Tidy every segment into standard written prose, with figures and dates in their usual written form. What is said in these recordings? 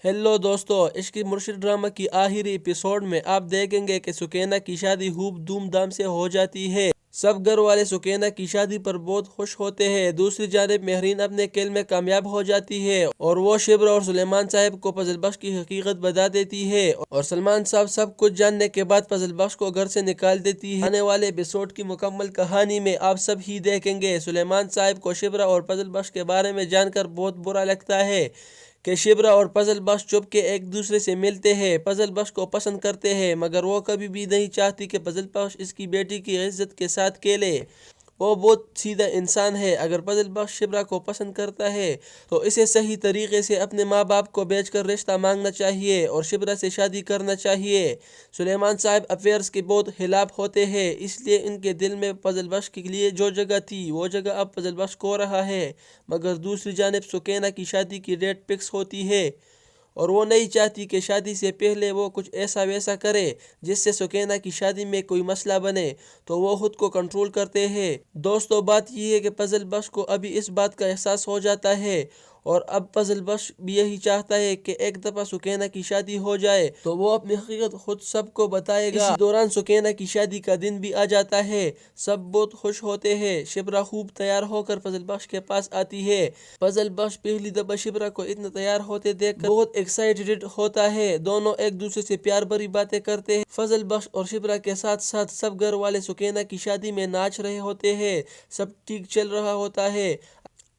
Hello दोस्तों, इश्क मुर्शिद ड्रामा की आखिरी एपिसोड में आप देखेंगे कि सुकैना की शादी खूब धूमधाम से हो जाती है। सब घर वाले सुकैना की शादी पर बहुत खुश होते हैं। दूसरी जानिब मेहरीन अपने खेल में कामयाब हो जाती है और वो शिब्रा और सुलेमान साहब को फजल बख्श की हकीकत बता देती है और सलमान साहब सब कुछ जानने के बाद फजल बख्श को घर से निकाल देती है। आने वाले एपिसोड की मुकम्मल कहानी में आप सब ही देखेंगे। सुलेमान साहब को शिब्रा और फजल बख्श के बारे में जानकर बहुत बुरा लगता है कि शिब्रा और फजल बख्श चुप के एक दूसरे से मिलते हैं। फजल बख्श को पसंद करते हैं मगर वो कभी भी नहीं चाहती कि फजल बख्श इसकी बेटी की इज्जत के साथ खेले। वो बहुत सीधा इंसान है। अगर फजल बख्श शिब्रा को पसंद करता है तो इसे सही तरीके से अपने माँ बाप को बेचकर रिश्ता मांगना चाहिए और शिब्रा से शादी करना चाहिए। सुलेमान साहब अफेयर्स के बहुत खिलाफ होते हैं, इसलिए इनके दिल में फजल बख्श के लिए जो जगह थी वो जगह अब फजल बख्श को रहा है। मगर दूसरी जानिब सुकैना की शादी की डेट फिक्स होती है और वो नहीं चाहती कि शादी से पहले वो कुछ ऐसा वैसा करे जिससे सुकैना की शादी में कोई मसला बने, तो वो खुद को कंट्रोल करते हैं। दोस्तों, बात ये है कि फजल बख्श को अभी इस बात का एहसास हो जाता है और अब फजल बख्श भी यही चाहता है कि एक दफ़ा सुकैना की शादी हो जाए तो वो अपनी हकीकत खुद सबको बताएगा। इसी दौरान सुकैना की शादी का दिन भी आ जाता है। सब बहुत खुश होते हैं। शिब्रा खूब तैयार होकर फजल बख्श के पास आती है। फजल बख्श पहली दफ़ा शिब्रा को इतना तैयार होते देखकर बहुत एक्साइटेड होता है। दोनों एक दूसरे से प्यार भरी बातें करते हैं। फजल बख्श और शिब्रा के साथ साथ सब घर वाले सुकैना की शादी में नाच रहे होते हैं। सब ठीक चल रहा होता है।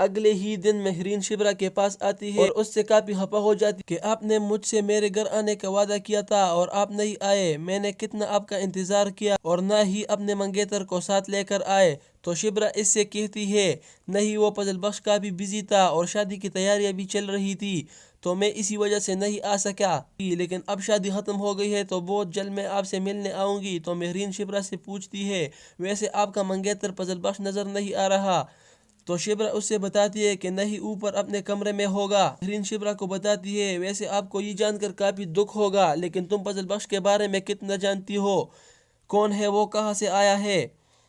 अगले ही दिन मेहरीन शिब्रा के पास आती है और उससे काफी खफा हो जाती है कि आपने मुझसे मेरे घर आने का वादा किया था और आप नहीं आए। मैंने कितना आपका इंतजार किया और ना ही अपने मंगेतर को साथ लेकर आए। तो शिब्रा इससे कहती है नहीं, वो फजल बख्श काफी बिजी था और शादी की तैयारियां भी चल रही थी तो मैं इसी वजह से नहीं आ सका, लेकिन अब शादी खत्म हो गई है तो बहुत जल्द मैं आपसे मिलने आऊंगी। तो मेहरीन शिब्रा से पूछती है वैसे आपका मंगेतर फजल बख्श नजर नहीं आ रहा। तो शिब्रा उससे बताती है कि नहीं, ऊपर अपने कमरे में होगा। मेहरीन शिब्रा को बताती है वैसे आपको ये जानकर काफी दुख होगा, लेकिन तुम फजल बख्श के बारे में कितना जानती हो, कौन है वो, कहाँ से आया है।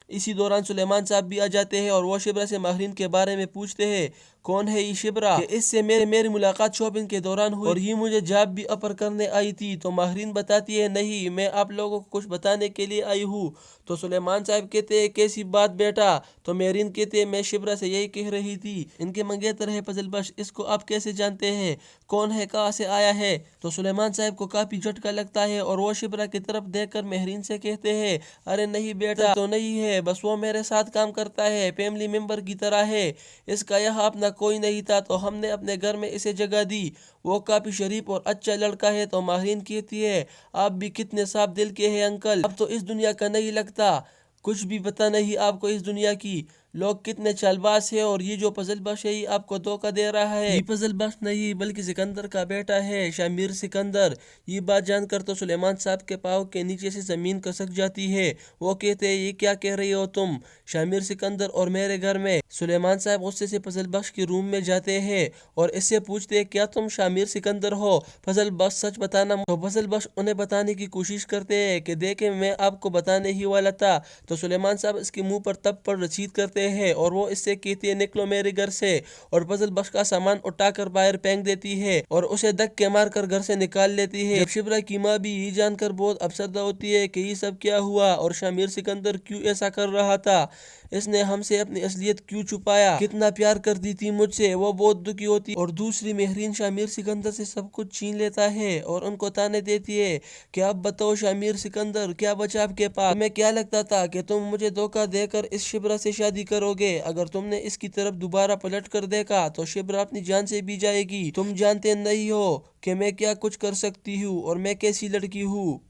इसी दौरान सुलेमान साहब भी आ जाते हैं और वो शिब्रा से माहरीन के बारे में पूछते हैं कौन है ये शिब्रा, कि इससे मेरी मुलाकात शॉपिंग के दौरान हुई और ये मुझे जॉब भी ऑफर करने आई थी। तो माहरीन बताती है नहीं, मैं आप लोगों को कुछ बताने के लिए आई हूँ। तो सुलेमान साहब कहते हैं कैसी बात बेटा। तो मेहरीन कहते हैं मैं शिब्रा से यही कह रही थी, इनके मंगेतर है फजल बख्श, इसको आप कैसे जानते हैं, कौन है, कहाँ से आया है। तो सुलेमान साहब को काफी झटका लगता है और वो शिब्रा की तरफ देखकर मेहरीन से कहते हैं अरे नहीं बेटा, तो नहीं है, बस वो मेरे साथ काम करता है, फैमिली मेंबर की तरह है। इसका यहाँ अपना कोई नहीं था तो हमने अपने घर में इसे जगह दी। वो काफी शरीफ और अच्छा लड़का है। तो माहरीन कहती है आप भी कितने साफ दिल के हैं अंकल, अब तो इस दुनिया का नहीं लगता, कुछ भी पता नहीं आपको इस दुनिया की, लोग कितने चालबाज है और ये जो फजल बख्श है ये आपको धोखा दे रहा है। ये फजल बख्श नहीं बल्कि सिकंदर का बेटा है, शामिर सिकंदर। ये बात जानकर तो सुलेमान साहब के पाँव के नीचे से जमीन खिसक जाती है। वो कहते हैं ये क्या कह रही हो तुम, शामिर सिकंदर और मेरे घर में। सुलेमान साहब गुस्से से फजल बख्श के रूम में जाते हैं और इससे पूछते हैं क्या तुम शामिर सिकंदर हो, फजल बख्श सच बताना। तो फजल बख्श उन्हें बताने की कोशिश करते हैं कि देखे मैं आपको बताने ही वाला था। तो सुलेमान साहब इसके मुंह पर तब पर रसीद करते हैं और वो इससे कहती है निकलो मेरे घर से, और फजल बख्श का सामान उठाकर बाहर फेंक देती है और उसे धक्के मारकर घर से निकाल लेती है। जब शिब्रा की माँ भी ये जानकर बहुत अफसरदा होती है कि ये सब क्या हुआ और शामिर सिकंदर क्यों ऐसा कर रहा था, इसने हमसे अपनी असलियत क्यों छुपाया, कितना प्यार करती थी मुझसे, वो बहुत दुखी होती। और दूसरी मेहरीन शामिर सिकंदर से सब कुछ छीन लेता है और उनको ताने देती है कि अब बताओ शामिर सिकंदर क्या बचा आपके पास, तुम्हें क्या लगता था कि तुम मुझे धोखा देकर इस शिब्रा से शादी करोगे, अगर तुमने इसकी तरफ दोबारा पलट कर देखा तो शिब्रा अपनी जान से भी जाएगी। तुम जानते नहीं हो कि मैं क्या कुछ कर सकती हूँ और मैं कैसी लड़की हूँ।